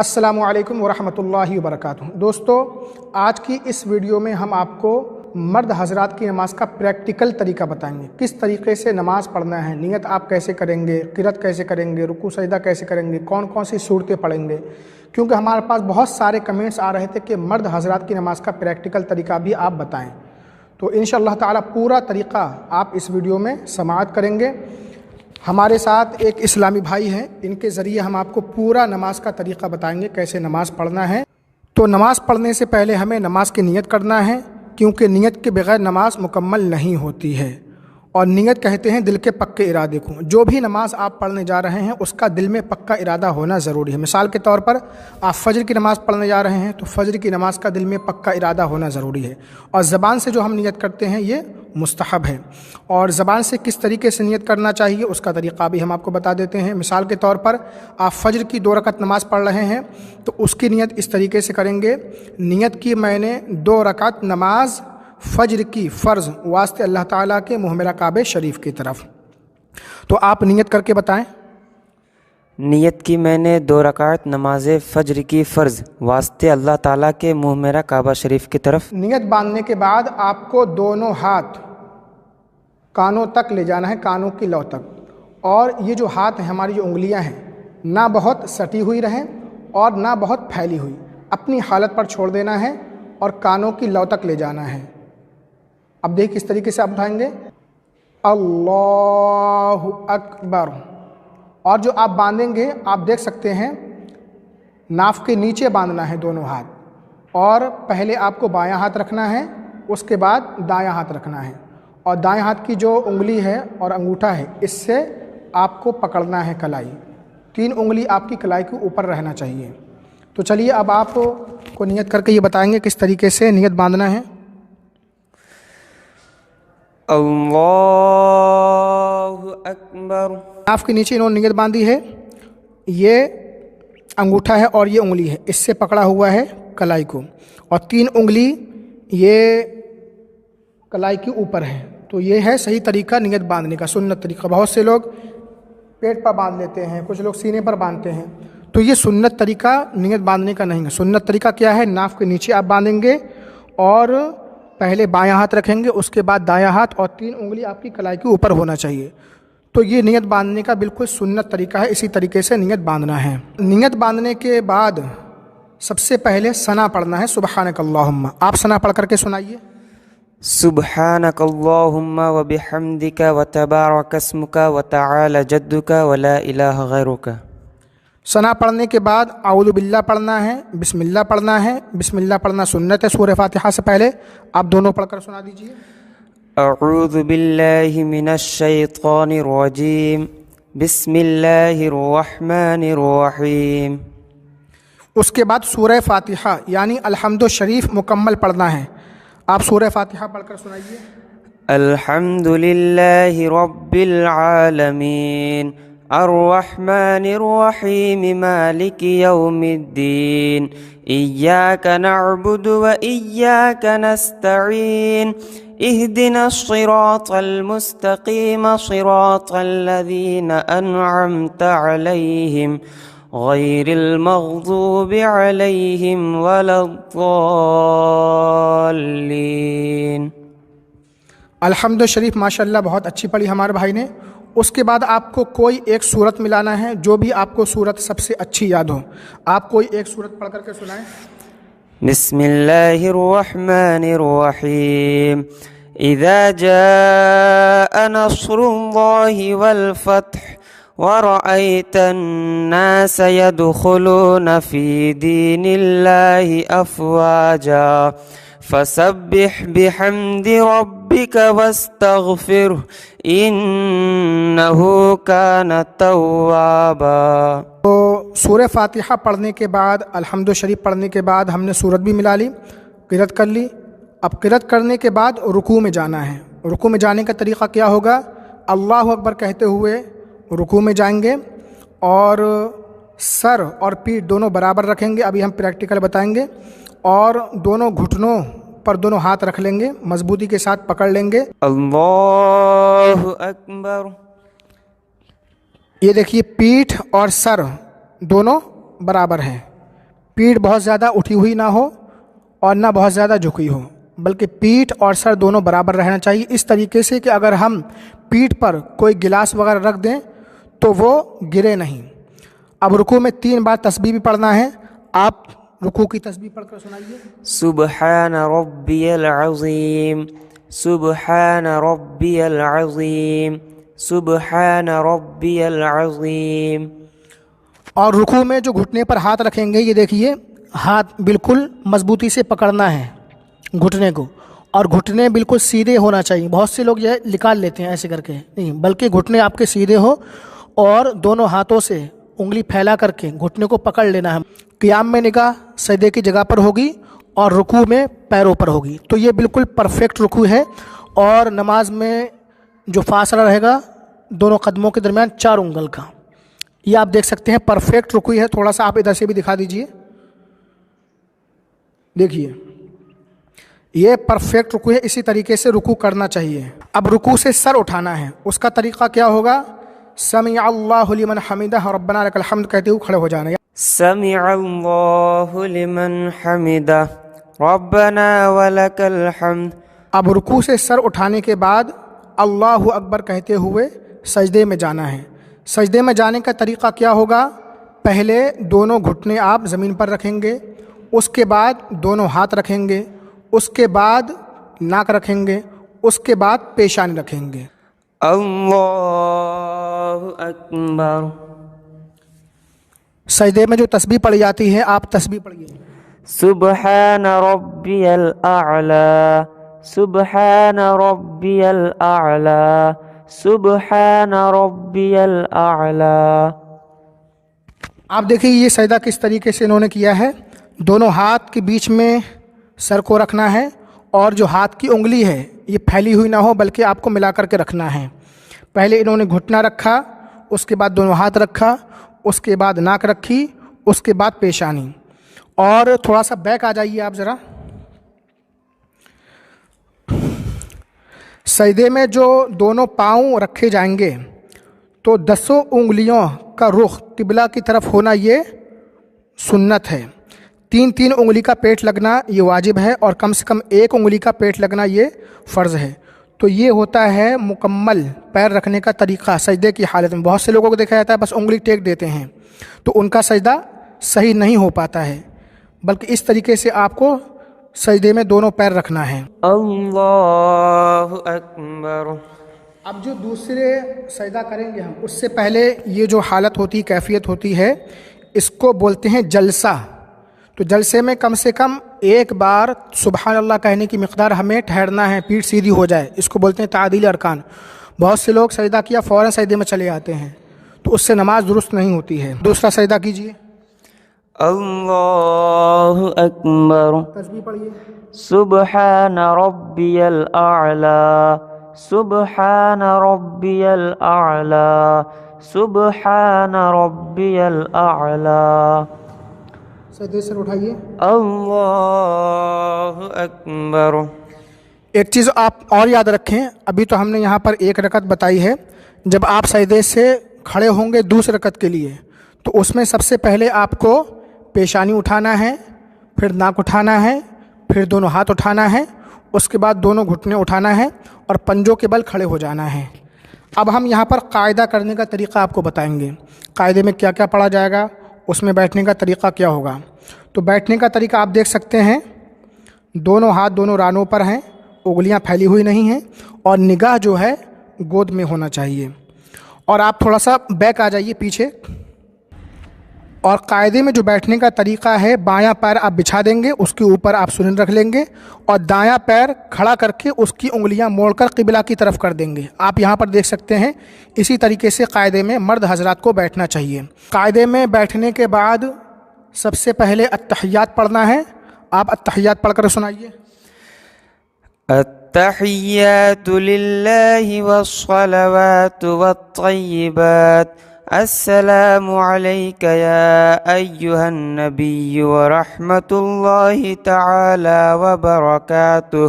السلام علیکم ورحمۃ اللہ وبرکاتہ۔ دوستو، آج کی اس ویڈیو میں ہم آپ کو مرد حضرات کی نماز کا پریکٹیکل طریقہ بتائیں گے۔ کس طریقے سے نماز پڑھنا ہے، نیت آپ کیسے کریں گے، قرات کیسے کریں گے، رکوع سجدہ کیسے کریں گے، کون کون سی صورتیں پڑھیں گے، کیونکہ ہمارے پاس بہت سارے کمنٹس آ رہے تھے کہ مرد حضرات کی نماز کا پریکٹیکل طریقہ بھی آپ بتائیں۔ تو انشاءاللہ تعالی پورا طریقہ آپ اس ویڈیو میں سماعت کریں گے۔ ہمارے ساتھ ایک اسلامی بھائی ہیں، ان کے ذریعے ہم آپ کو پورا نماز کا طریقہ بتائیں گے کیسے نماز پڑھنا ہے۔ تو نماز پڑھنے سے پہلے ہمیں نماز کی نیت کرنا ہے، کیونکہ نیت کے بغیر نماز مکمل نہیں ہوتی ہے، اور نیت کہتے ہیں دل کے پکے ارادے کو۔ جو بھی نماز آپ پڑھنے جا رہے ہیں اس کا دل میں پکا ارادہ ہونا ضروری ہے۔ مثال کے طور پر آپ فجر کی نماز پڑھنے جا رہے ہیں تو فجر کی نماز کا دل میں پکا ارادہ ہونا ضروری ہے، اور زبان سے جو ہم نیت کرتے ہیں یہ مستحب ہے۔ اور زبان سے کس طریقے سے نیت کرنا چاہیے اس کا طریقہ بھی ہم آپ کو بتا دیتے ہیں۔ مثال کے طور پر آپ فجر کی 2 رکعت نماز پڑھ رہے ہیں تو اس کی نیت اس طریقے سے کریں گے، نیت کی میں نے 2 رکعت نماز فجر کی فرض واسطے اللہ تعالیٰ کے محمرہ کعبہ شریف کی طرف۔ تو آپ نیت کر کے بتائیں۔ نیت کی میں نے 2 رکعت نماز فجر کی فرض واسطے اللہ تعالیٰ کے محمرہ کعبہ شریف کی طرف۔ نیت باندھنے کے بعد آپ کو دونوں ہاتھ کانوں تک لے جانا ہے، کانوں کی لو تک، اور یہ جو ہاتھ ہیں ہماری جو انگلیاں ہیں نہ بہت سٹی ہوئی رہیں اور نہ بہت پھیلی ہوئی، اپنی حالت پر چھوڑ دینا ہے اور کانوں کی لو تک لے جانا ہے۔ اب دیکھ کس طریقے سے آپ اٹھائیں گے، اللہ اکبر، اور جو آپ باندھیں گے آپ دیکھ سکتے ہیں ناف کے نیچے باندھنا ہے دونوں ہاتھ، اور پہلے آپ کو بایاں ہاتھ رکھنا ہے، اس کے بعد دایاں ہاتھ رکھنا ہے، اور دائیں ہاتھ کی جو انگلی ہے اور انگوٹھا ہے اس سے آپ کو پکڑنا ہے کلائی، 3 انگلی آپ کی کلائی کے اوپر رہنا چاہیے۔ تو چلیے اب آپ کو نیت کر کے یہ بتائیں گے کس طریقے سے نیت باندھنا ہے۔ اللہ اکبر۔ ناف کے نیچے انہوں نے نیت باندھی ہے، یہ انگوٹھا ہے اور یہ انگلی ہے، اس سے پکڑا ہوا ہے کلائی کو، اور 3 انگلی یہ کلائی کے اوپر ہے۔ تو یہ ہے صحیح طریقہ نیت باندھنے کا، سنت طریقہ۔ بہت سے لوگ پیٹ پر باندھ لیتے ہیں، کچھ لوگ سینے پر باندھتے ہیں، تو یہ سنت طریقہ نیت باندھنے کا نہیں ہے۔ سنت طریقہ کیا ہے، ناف کے نیچے آپ باندھیں گے اور پہلے بایاں ہاتھ رکھیں گے، اس کے بعد دایاں ہاتھ، اور 3 انگلی آپ کی کلائی کے اوپر ہونا چاہیے۔ تو یہ نیت باندھنے کا بالکل سنت طریقہ ہے، اسی طریقے سے نیت باندھنا ہے۔ نیت باندھنے کے بعد سب سے پہلے ثنا پڑھنا ہے، سبحانک اللہم۔ آپ ثنا پڑھ کر کے سنائیے۔ سبحانک اللہم وبحمدک وتبارک اسمک وتعالی جدک ولا الہ غیرک۔ ثنا پڑھنے کے بعد اعوذ باللہ پڑھنا ہے، بسم اللہ پڑھنا ہے۔ بسم اللہ پڑھنا سنت ہے سورہ فاتحہ سے پہلے، آپ دونوں پڑھ کر سنا دیجیے۔ اعوذ باللہ من الشیطان الرجیم، بسم اللہ الرحمن الرحیم۔ اس کے بعد سورہ فاتحہ یعنی الحمد شریف مکمل پڑھنا ہے۔ آپ سورہ فاتحہ پڑھ کر سنائیے۔ الحمد للہ رب العالمین، الرحمن الرحیم، مالک یوم الدین، ایاک نعبد و ایاک نستعین، اہدنا الصراط المستقیم، صراط الذین انعمت علیہم، غیر المغضوب علیہم ولا الضالین۔ الحمد شریف ماشاءاللہ بہت اچھی پڑھی ہمارے بھائی نے۔ اس کے بعد آپ کو کوئی ایک سورت ملانا ہے، جو بھی آپ کو سورت سب سے اچھی یاد ہو، آپ کوئی ایک سورت پڑھ کر کے سنائیں۔ بسم اللہ الرحمن الرحیم، اذا جاء نصر اللہ والفتح ورأيت الناس يدخلون في دين الله أفواجا فسبح بحمد ربك واستغفره إنه كان توابا۔ تو سورہ فاتحہ پڑھنے کے بعد الحمد شریف پڑھنے کے بعد ہم نے سورت بھی ملا لی، قرات کر لی۔ اب قرات کرنے کے بعد رکوع میں جانا ہے۔ رکوع میں جانے کا طریقہ کیا ہوگا، اللہ اکبر کہتے ہوئے رکوع میں جائیں گے، اور سر اور پیٹھ دونوں برابر رکھیں گے، ابھی ہم پریکٹیکل بتائیں گے، اور دونوں گھٹنوں پر دونوں ہاتھ رکھ لیں گے، مضبوطی کے ساتھ پکڑ لیں گے۔ اللہ اکبر۔ یہ دیکھیے پیٹھ اور سر دونوں برابر ہیں، پیٹھ بہت زیادہ اٹھی ہوئی نہ ہو اور نہ بہت زیادہ جھکی ہو، بلکہ پیٹھ اور سر دونوں برابر رہنا چاہیے، اس طریقے سے کہ اگر ہم پیٹھ پر کوئی گلاس وغیرہ رکھ دیں تو وہ گرے نہیں۔ اب رکوع میں 3 بار تسبیح بھی پڑھنا ہے، آپ رکوع کی تسبیح پڑھ کر سنائیے۔ سبحان ربی العظیم، سبحان ربی العظیم، سبحان ربی العظیم۔ اور رکوع میں جو گھٹنے پر ہاتھ رکھیں گے، یہ دیکھیے ہاتھ بالکل مضبوطی سے پکڑنا ہے گھٹنے کو، اور گھٹنے بالکل سیدھے ہونا چاہیے۔ بہت سے لوگ یہ نکال لیتے ہیں ایسے کر کے، نہیں، بلکہ گھٹنے آپ کے سیدھے ہو اور دونوں ہاتھوں سے انگلی پھیلا کر کے گھٹنے کو پکڑ لینا ہے۔ قیام میں نگاہ سجدے کی جگہ پر ہوگی اور رکوع میں پیروں پر ہوگی، تو یہ بالکل پرفیکٹ رکوع ہے۔ اور نماز میں جو فاصلہ رہے گا دونوں قدموں کے درمیان 4 انگل کا، یہ آپ دیکھ سکتے ہیں پرفیکٹ رکوع ہے۔ تھوڑا سا آپ ادھر سے بھی دکھا دیجئے، دیکھیے یہ پرفیکٹ رکوع ہے، اسی طریقے سے رکوع کرنا چاہیے۔ اب رکوع سے سر اٹھانا ہے، اس کا طریقہ کیا ہوگا؟ سمع اللہ لمن حمدہ ربنا لک الحمد کہتے ہوئے کھڑے ہو جانا ہے۔ سمع اللہ لمن حمدہ ربنا ولک الحمد۔ اب رکوع سے سر اٹھانے کے بعد اللہ اکبر کہتے ہوئے سجدے میں جانا ہے۔ سجدے میں جانے کا طریقہ کیا ہوگا؟ پہلے دونوں گھٹنے آپ زمین پر رکھیں گے، اس کے بعد دونوں ہاتھ رکھیں گے، اس کے بعد ناک رکھیں گے، اس کے بعد پیشانی رکھیں گے۔ اللہ اکبر۔ سجدے میں جو تسبیح پڑھی جاتی ہے آپ تسبیح پڑھیے۔ سبحان ربی الاعلی، سبحان ربی الاعلی، سبحان ربی الاعلی۔ آپ دیکھیں یہ سجدہ کس طریقے سے انہوں نے کیا ہے، دونوں ہاتھ کے بیچ میں سر کو رکھنا ہے، اور جو ہاتھ کی انگلی ہے یہ پھیلی ہوئی نہ ہو بلکہ آپ کو ملا کر کے رکھنا ہے۔ پہلے انہوں نے گھٹنا رکھا، اس کے بعد دونوں ہاتھ رکھا، اس کے بعد ناک رکھی، اس کے بعد پیشانی۔ اور تھوڑا سا بیک آ جائیے آپ ذرا۔ سجدے میں جو دونوں پاؤں رکھے جائیں گے تو 10 انگلیوں کا رخ قبلہ کی طرف ہونا یہ سنت ہے۔ 3 انگلی کا پیٹ لگنا یہ واجب ہے، اور کم سے کم 1 انگلی کا پیٹ لگنا یہ فرض ہے۔ تو یہ ہوتا ہے مکمل پیر رکھنے کا طریقہ سجدے کی حالت میں۔ بہت سے لوگوں کو دیکھا جاتا ہے بس انگلی ٹیک دیتے ہیں، تو ان کا سجدہ صحیح نہیں ہو پاتا ہے، بلکہ اس طریقے سے آپ کو سجدے میں دونوں پیر رکھنا ہے۔ اللہ اکبر۔ اب جو دوسرے سجدہ کریں گے ہم، اس سے پہلے یہ جو حالت ہوتی کیفیت ہوتی ہے، اس کو بولتے ہیں جلسہ۔ تو جلسے میں کم سے کم 1 بار سبحان اللہ کہنے کی مقدار ہمیں ٹھہرنا ہے، پیٹھ سیدھی ہو جائے، اس کو بولتے ہیں تعدیل ارکان۔ بہت سے لوگ سجدہ کیا فوراً سجدے میں چلے آتے ہیں، تو اس سے نماز درست نہیں ہوتی ہے۔ دوسرا سجدہ کیجیے۔ اللہ اکبر۔ تسبیح پڑھیے۔ سبحان ربی الاعلی، سبحان ربی الاعلی، سبحان ربی الاعلی۔ سجدے سے اٹھائیے۔ اللہ اکبر۔ ایک چیز آپ اور یاد رکھیں، ابھی تو ہم نے یہاں پر 1 رکعت بتائی ہے، جب آپ سجدے سے کھڑے ہوں گے دوسری رکعت کے لیے، تو اس میں سب سے پہلے آپ کو پیشانی اٹھانا ہے، پھر ناک اٹھانا ہے، پھر دونوں ہاتھ اٹھانا ہے، اس کے بعد دونوں گھٹنے اٹھانا ہے اور پنجوں کے بل کھڑے ہو جانا ہے۔ اب ہم یہاں پر قاعدہ کرنے کا طریقہ آپ کو بتائیں گے، قاعدے میں کیا کیا پڑھا جائے گا، اس میں بیٹھنے کا طریقہ کیا ہوگا۔ تو بیٹھنے کا طریقہ آپ دیکھ سکتے ہیں، دونوں ہاتھ دونوں رانوں پر ہیں، انگلیاں پھیلی ہوئی نہیں ہیں، اور نگاہ جو ہے گود میں ہونا چاہیے۔ اور آپ تھوڑا سا بیک آ جائیے پیچھے۔ اور قاعدے میں جو بیٹھنے کا طریقہ ہے، بایاں پیر آپ بچھا دیں گے، اس کے اوپر آپ سنن رکھ لیں گے، اور دایاں پیر کھڑا کر کے اس کی انگلیاں موڑ کر قبلہ کی طرف کر دیں گے۔ آپ یہاں پر دیکھ سکتے ہیں، اسی طریقے سے قاعدے میں مرد حضرات کو بیٹھنا چاہیے۔ قاعدے میں بیٹھنے کے بعد سب سے پہلے التحیات پڑھنا ہے۔ آپ التحیات پڑھ کر سنائیے۔ التحیات للہ والصلوات والطیبات، السلام علیک یا ایہا النبی ورحمۃ اللہ تعالی وبرکاتہ،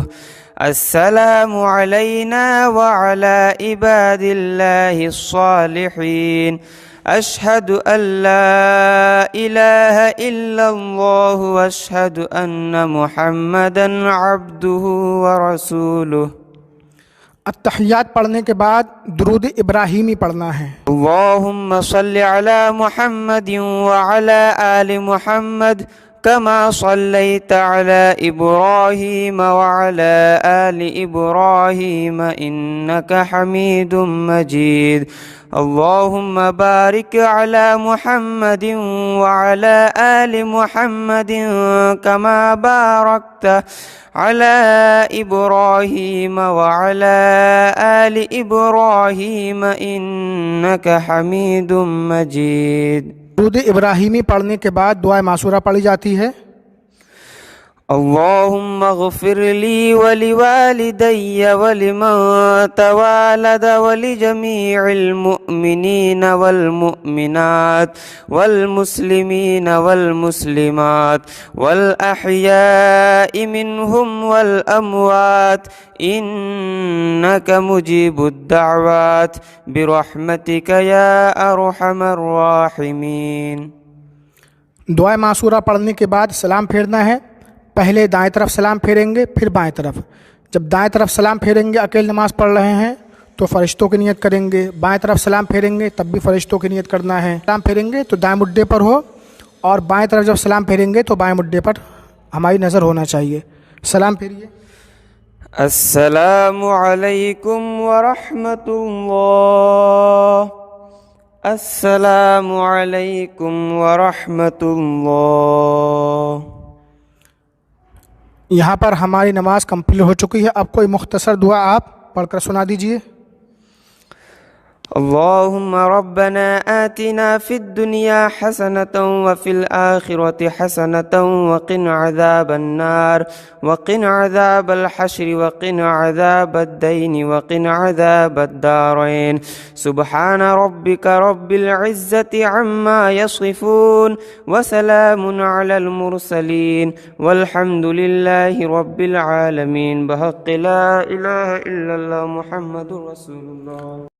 السلام علینا وعلی عباد اللہ الصالحین، أشهد أن لا إله إلا الله وأشهد أن محمدا عبده ورسوله. التحیات پڑھنے کے بعد درود ابراہیمی پڑھنا ہے. اللهم صل على محمد وعلى آل محمد كما صليت على إبراهيم وعلى آل إبراهيم إنك حميد مجيد. اللهم بارك على محمد وعلى آل محمد كما باركت على إبراهيم وعلى آل إبراهيم إنك حميد مجيد. درود ابراہیمی پڑھنے کے بعد دعائے معصورہ پڑھی جاتی ہے. اللهم اغفر لي ولوالدي ولمن توالد ولجميع المؤمنين والمؤمنات والمسلمين والمسلمات والأحياء منهم والأموات إنك مجيب الدعوات برحمتك يا أرحم الراحمين. دعائے معصورہ پڑھنے کے بعد سلام پھیرنا ہے. پہلے دائیں طرف سلام پھیریں گے، پھر بائیں طرف. جب دائیں طرف سلام پھیریں گے اکیلے نماز پڑھ رہے ہیں تو فرشتوں کی نیت کریں گے. بائیں طرف سلام پھیریں گے تب بھی فرشتوں کی نیت کرنا ہے. سلام پھیریں گے تو دائیں مڈے پر ہو، اور بائیں طرف جب سلام پھیریں گے تو بائیں مڈے پر ہماری نظر ہونا چاہیے. سلام پھیریے. السلام علیکم ورحمۃ اللہ. السلام علیکم ورحمۃ اللہ. یہاں پر ہماری نماز کمپلیٹ ہو چکی ہے. اب کوئی مختصر دعا آپ پڑھ کر سنا دیجئے. اللهم ربنا آتنا في الدنيا حسنة وفي الآخرة حسنة وقنا عذاب النار وقنا عذاب الحشر وقنا عذاب الدين وقنا عذاب الدارين. سبحان ربك رب العزة عما يصفون وسلام على المرسلين والحمد لله رب العالمين. بحق لا إله إلا الله محمد رسول الله.